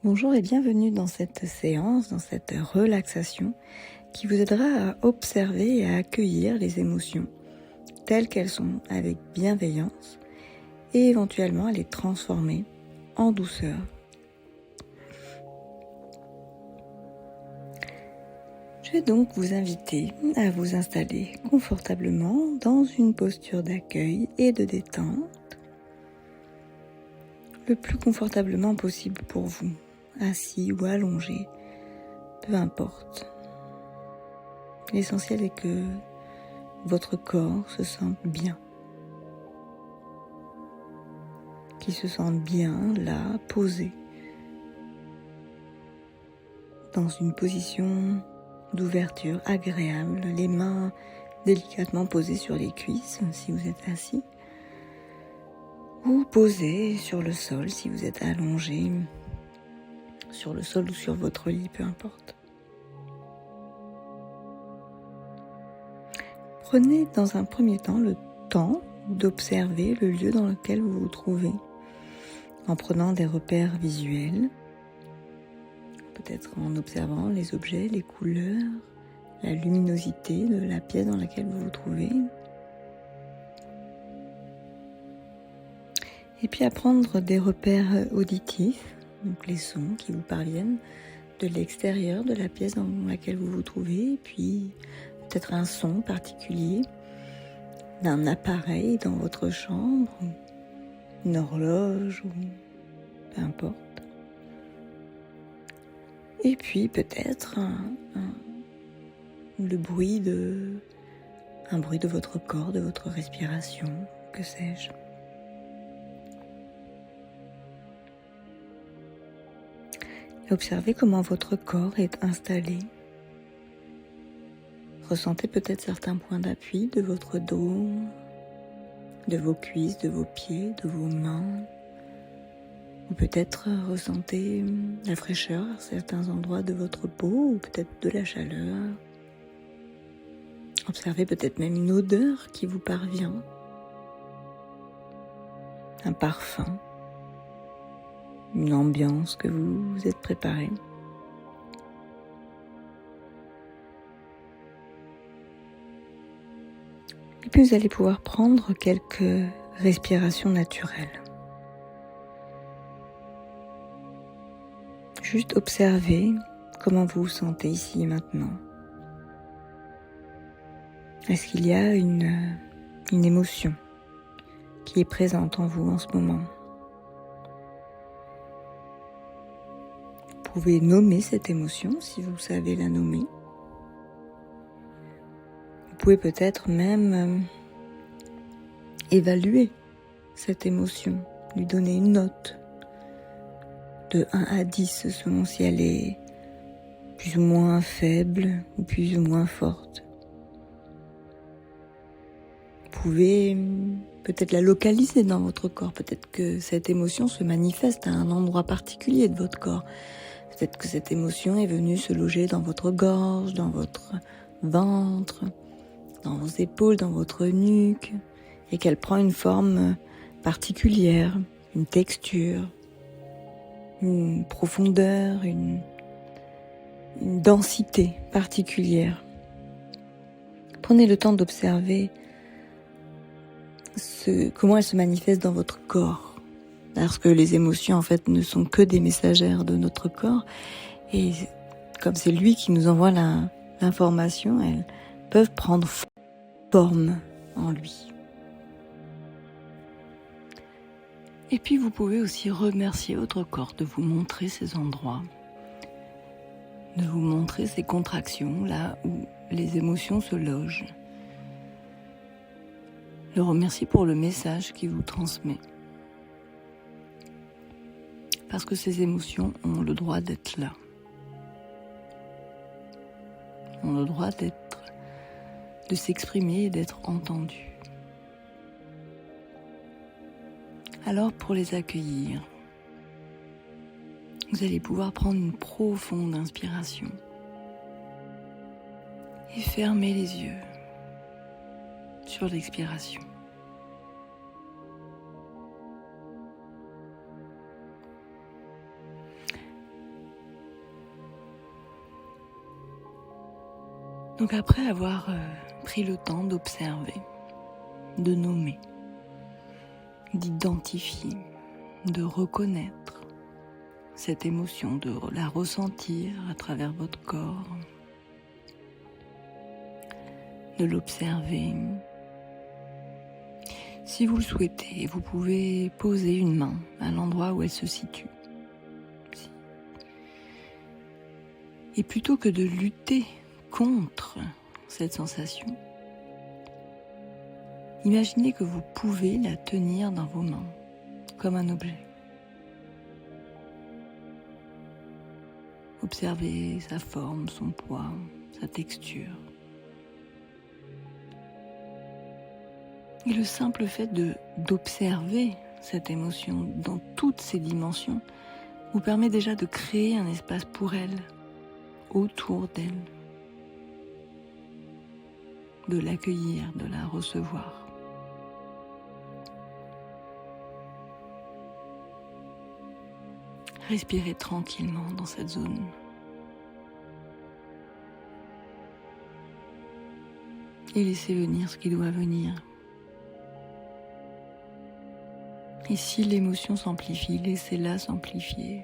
Bonjour et bienvenue dans cette séance, dans cette relaxation qui vous aidera à observer et à accueillir les émotions telles qu'elles sont avec bienveillance et éventuellement à les transformer en douceur. Je vais donc vous inviter à vous installer confortablement dans une posture d'accueil et de détente, le plus confortablement possible pour vous, assis ou allongé, peu importe. L'essentiel est que votre corps se sente bien, qu'il se sente bien là, posé, dans une position d'ouverture agréable, les mains délicatement posées sur les cuisses si vous êtes assis, ou posées sur le sol si vous êtes allongé, sur le sol ou sur votre lit, peu importe. Prenez dans un premier temps le temps d'observer le lieu dans lequel vous vous trouvez, en prenant des repères visuels, peut-être en observant les objets, les couleurs, la luminosité de la pièce dans laquelle vous vous trouvez. Et puis à prendre des repères auditifs, donc les sons qui vous parviennent de l'extérieur de la pièce dans laquelle vous vous trouvez, et puis peut-être un son particulier d'un appareil dans votre chambre, une horloge ou peu importe. Et puis peut-être un bruit de votre corps, de votre respiration, que sais-je. Et observez comment votre corps est installé. Ressentez peut-être certains points d'appui de votre dos, de vos cuisses, de vos pieds, de vos mains. Ou peut-être ressentez la fraîcheur à certains endroits de votre peau, ou peut-être de la chaleur. Observez peut-être même une odeur qui vous parvient, un parfum, une ambiance que vous vous êtes préparée. Et puis vous allez pouvoir prendre quelques respirations naturelles. Juste observez comment vous vous sentez ici et maintenant. Est-ce qu'il y a une émotion qui est présente en vous en ce moment? Vous pouvez nommer cette émotion si vous savez la nommer. Vous pouvez peut-être même évaluer cette émotion, lui donner une note de 1 à 10 selon si elle est plus ou moins faible ou plus ou moins forte. Vous pouvez peut-être la localiser dans votre corps, peut-être que cette émotion se manifeste à un endroit particulier de votre corps. Peut-être que cette émotion est venue se loger dans votre gorge, dans votre ventre, dans vos épaules, dans votre nuque, et qu'elle prend une forme particulière, une texture, une profondeur, une densité particulière. Prenez le temps d'observer comment elle se manifeste dans votre corps. Parce que les émotions, en fait, ne sont que des messagères de notre corps. Et comme c'est lui qui nous envoie l'information, elles peuvent prendre forme en lui. Et puis vous pouvez aussi remercier votre corps de vous montrer ces endroits, de vous montrer ces contractions là où les émotions se logent. Le remercier pour le message qu'il vous transmet. Parce que ces émotions ont le droit d'être là. Ont le droit de s'exprimer et d'être entendues. Alors pour les accueillir, vous allez pouvoir prendre une profonde inspiration et fermer les yeux sur l'expiration. Donc après avoir pris le temps d'observer, de nommer, d'identifier, de reconnaître cette émotion, de la ressentir à travers votre corps, de l'observer. Si vous le souhaitez, vous pouvez poser une main à l'endroit où elle se situe. Et plutôt que de lutter contre cette sensation, imaginez que vous pouvez la tenir dans vos mains, comme un objet. Observez sa forme, son poids, sa texture. Et le simple fait d'observer cette émotion dans toutes ses dimensions vous permet déjà de créer un espace pour elle, autour d'elle, de l'accueillir, de la recevoir. Respirez tranquillement dans cette zone. Et laissez venir ce qui doit venir. Et si l'émotion s'amplifie, laissez-la s'amplifier.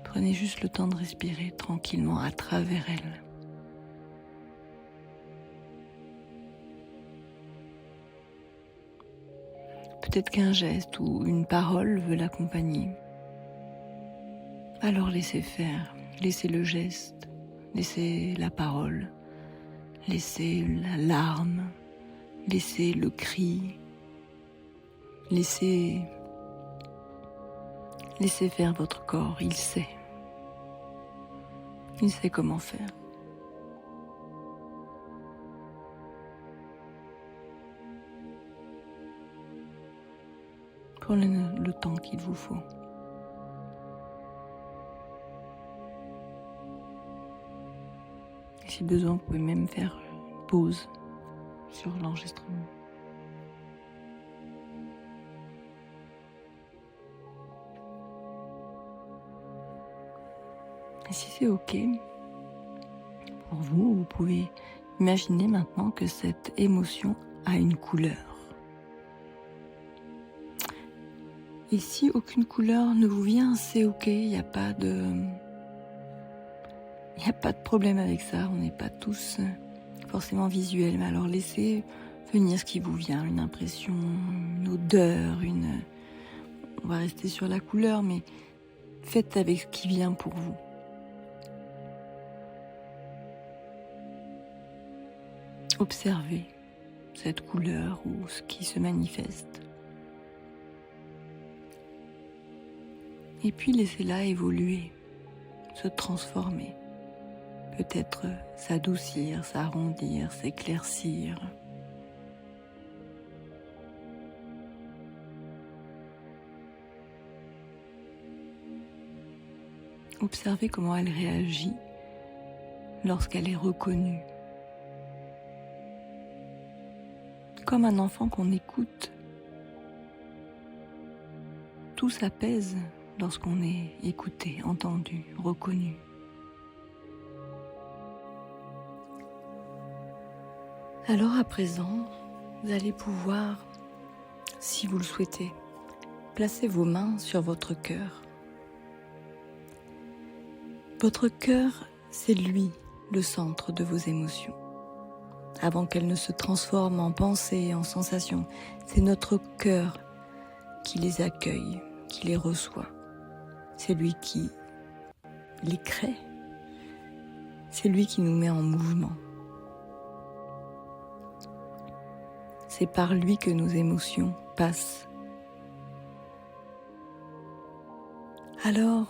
Prenez juste le temps de respirer tranquillement à travers elle. Peut-être qu'un geste ou une parole veut l'accompagner. Alors laissez faire, laissez le geste, laissez la parole, laissez la larme, laissez le cri, laissez faire votre corps, il sait comment faire. Prenez le temps qu'il vous faut. Si besoin, vous pouvez même faire une pause sur l'enregistrement. Et si c'est OK pour vous, vous pouvez imaginer maintenant que cette émotion a une couleur. Et si aucune couleur ne vous vient, c'est OK, il n'y a pas de problème avec ça, on n'est pas tous forcément visuels, mais alors laissez venir ce qui vous vient, une impression, une odeur, on va rester sur la couleur, mais faites avec ce qui vient pour vous. Observez cette couleur ou ce qui se manifeste. Et puis laissez-la évoluer, se transformer. Peut-être s'adoucir, s'arrondir, s'éclaircir. Observez comment elle réagit lorsqu'elle est reconnue. Comme un enfant qu'on écoute. Tout s'apaise lorsqu'on est écouté, entendu, reconnu. Alors à présent, vous allez pouvoir, si vous le souhaitez, placer vos mains sur votre cœur. Votre cœur, c'est lui, le centre de vos émotions. Avant qu'elles ne se transforment en pensées, en sensations, c'est notre cœur qui les accueille, qui les reçoit. C'est lui qui les crée. C'est lui qui nous met en mouvement. C'est par lui que nos émotions passent. Alors,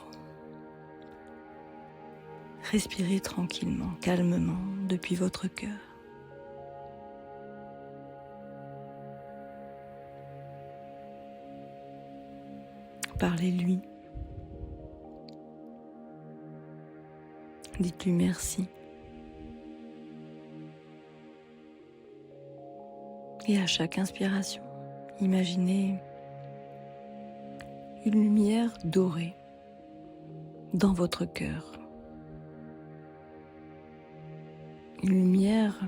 respirez tranquillement, calmement, depuis votre cœur. Parlez-lui. Dites-lui merci. Et à chaque inspiration, imaginez une lumière dorée dans votre cœur. une lumière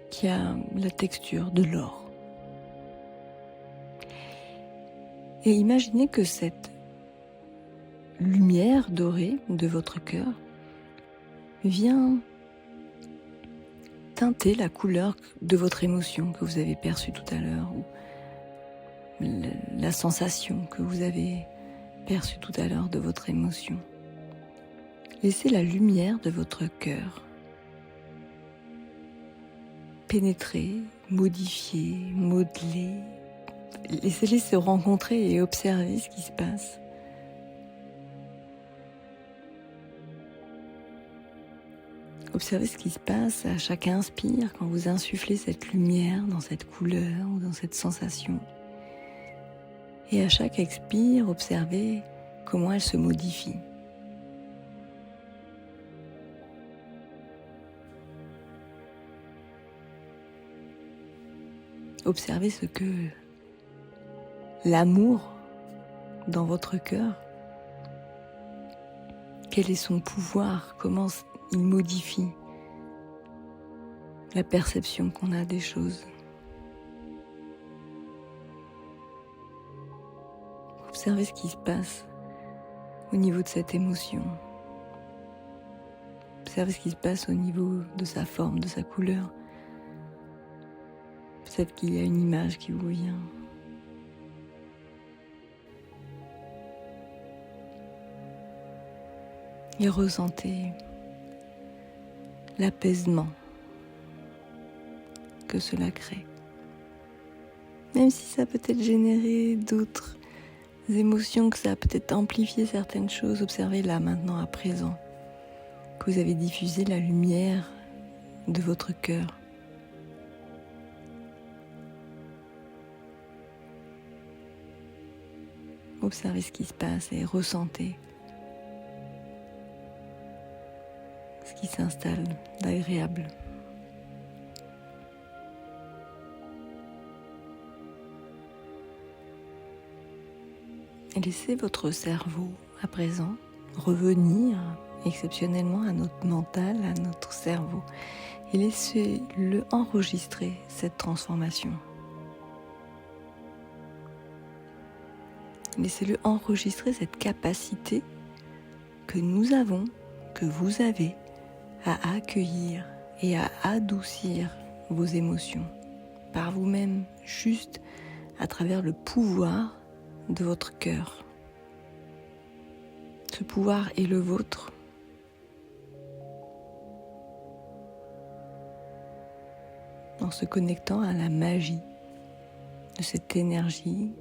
qui a la texture de l'or. Et imaginez que cette lumière dorée de votre cœur vient teinter la couleur de votre émotion que vous avez perçue tout à l'heure, ou la sensation que vous avez perçue tout à l'heure de votre émotion. Laissez la lumière de votre cœur pénétrer, modifier, modeler. Laissez-les se rencontrer et observer ce qui se passe. Observez ce qui se passe à chaque inspire quand vous insufflez cette lumière dans cette couleur ou dans cette sensation. Et à chaque expire, observez comment elle se modifie. Observez ce que l'amour dans votre cœur, quel est son pouvoir, comment il modifie la perception qu'on a des choses. Observez ce qui se passe au niveau de cette émotion. Observez ce qui se passe au niveau de sa forme, de sa couleur. Peut-être qu'il y a une image qui vous vient. Et ressentez l'apaisement que cela crée. Même si ça peut être généré d'autres émotions, que ça a peut-être amplifié certaines choses, observez là, maintenant, à présent, que vous avez diffusé la lumière de votre cœur. Observez ce qui se passe et ressentez ce qui s'installe d'agréable. Et laissez votre cerveau, à présent, revenir exceptionnellement à notre mental, à notre cerveau, et laissez-le enregistrer cette transformation. Laissez-le enregistrer cette capacité que nous avons, que vous avez, à accueillir et à adoucir vos émotions par vous-même, juste à travers le pouvoir de votre cœur. Ce pouvoir est le vôtre. En se connectant à la magie de cette énergie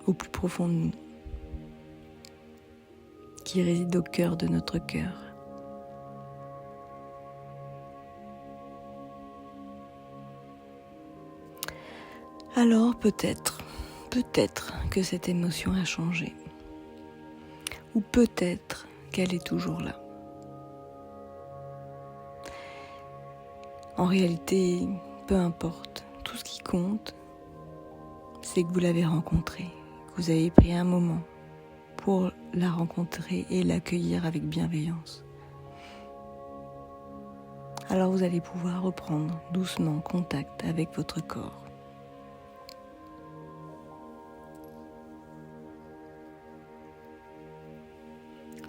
au plus profond de nous, qui réside au cœur de notre cœur. Alors peut-être que cette émotion a changé, ou peut-être qu'elle est toujours là. En réalité, peu importe, tout ce qui compte, c'est que vous l'avez rencontrée, que vous avez pris un moment pour la rencontrer et l'accueillir avec bienveillance. Alors vous allez pouvoir reprendre doucement contact avec votre corps.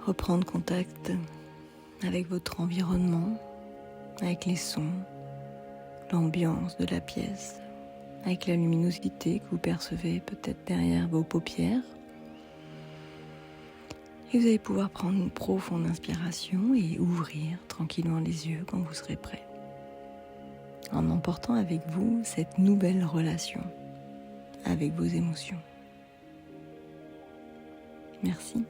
Reprendre contact avec votre environnement, avec les sons, l'ambiance de la pièce, avec la luminosité que vous percevez peut-être derrière vos paupières. Et vous allez pouvoir prendre une profonde inspiration et ouvrir tranquillement les yeux quand vous serez prêt, en emportant avec vous cette nouvelle relation avec vos émotions. Merci.